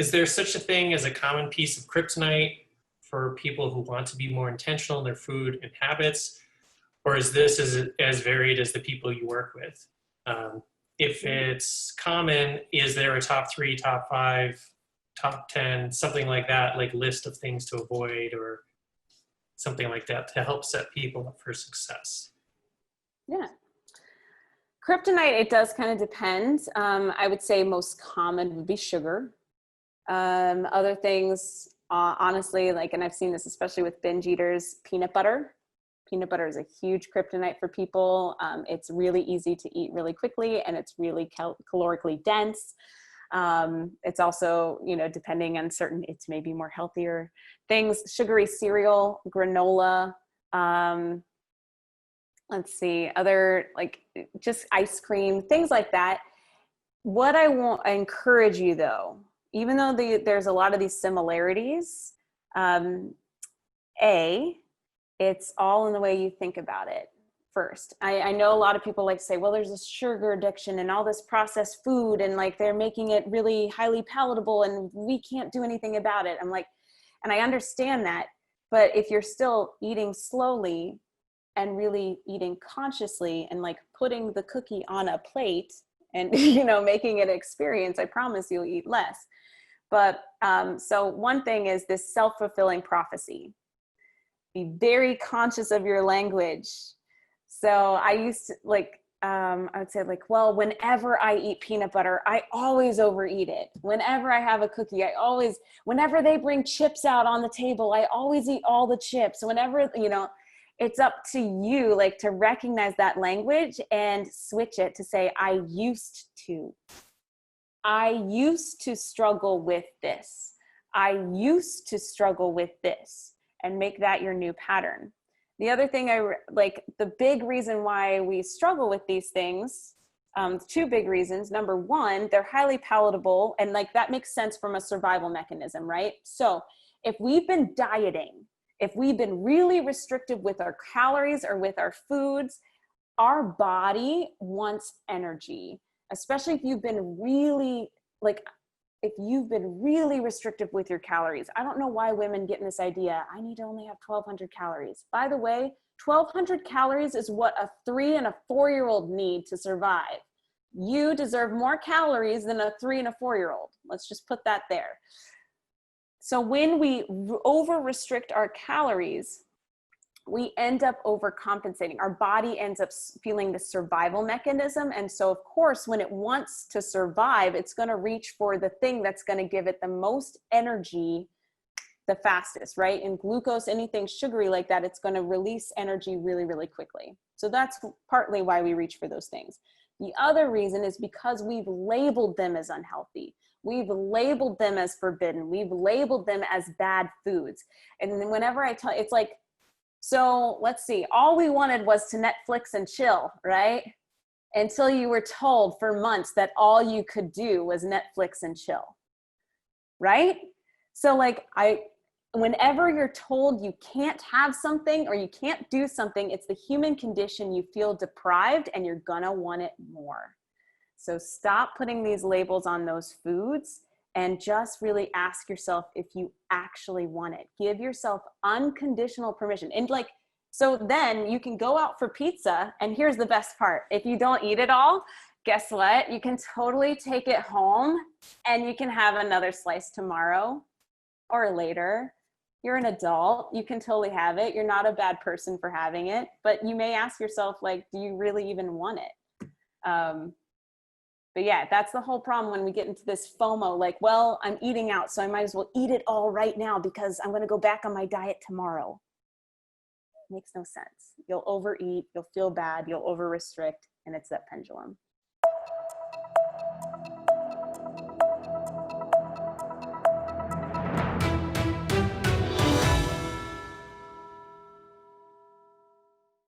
is there such a thing as a common piece of kryptonite for people who want to be more intentional in their food and habits? Or is this as varied as the people you work with? If it's common, is there a top 3, top 5, top 10, something like that, like list of things to avoid or something like that to help set people up for success? Yeah. Kryptonite, it does kind of depend. I would say most common would be sugar. Other things, honestly, like, and I've seen this especially with binge eaters, peanut butter. Peanut butter is a huge kryptonite for people. It's really easy to eat really quickly, and it's really calorically dense. It's also, you know, depending on certain, it's maybe more healthier things, sugary cereal, granola, let's see, other, like just ice cream, things like that. What I encourage you though, even though there's a lot of these similarities, it's all in the way you think about it first. I know a lot of people like to say, well, there's this sugar addiction and all this processed food, and like they're making it really highly palatable and we can't do anything about it. I'm like, and I understand that, but if you're still eating slowly and really eating consciously and like putting the cookie on a plate and, you know, making it an experience, I promise you'll eat less. But so one thing is this self-fulfilling prophecy. Be very conscious of your language. So I used to like, I would say like, well, whenever I eat peanut butter, I always overeat it. Whenever I have a cookie, whenever they bring chips out on the table, I always eat all the chips. Whenever, you know, it's up to you, like, to recognize that language and switch it to say, I used to struggle with this. I used to struggle with this, and make that your new pattern. The other thing the big reason why we struggle with these things, 2 big reasons. Number one, they're highly palatable, and like that makes sense from a survival mechanism, right? So if we've been dieting, if we've been really restrictive with our calories or with our foods, our body wants energy, especially if you've been really restrictive with your calories. I don't know why women get in this idea, I need to only have 1,200 calories. By the way, 1,200 calories is what a 3 and a 4-year-old need to survive. You deserve more calories than a 3 and a 4-year-old. Let's just put that there. So when we over-restrict our calories, we end up overcompensating. Our body ends up feeling the survival mechanism. And so of course, when it wants to survive, it's going to reach for the thing that's going to give it the most energy the fastest, right? And glucose, anything sugary like that, it's going to release energy really, really quickly. So that's partly why we reach for those things. The other reason is because we've labeled them as unhealthy. We've labeled them as forbidden. We've labeled them as bad foods. And then whenever I tell, it's like, so let's see, all we wanted was to Netflix and chill, right? Until you were told for months that all you could do was Netflix and chill, right? So like whenever you're told you can't have something or you can't do something, it's the human condition. You feel deprived and you're gonna want it more. So stop putting these labels on those foods and just really ask yourself if you actually want it. Give yourself unconditional permission. And like, so then you can go out for pizza, and here's the best part. If you don't eat it all, guess what? You can totally take it home and you can have another slice tomorrow or later. You're an adult, you can totally have it. You're not a bad person for having it, but you may ask yourself, like, do you really even want it? But yeah, that's the whole problem when we get into this FOMO, like, well, I'm eating out, so I might as well eat it all right now because I'm going to go back on my diet tomorrow. Makes no sense. You'll overeat, you'll feel bad, you'll over restrict, and it's that pendulum.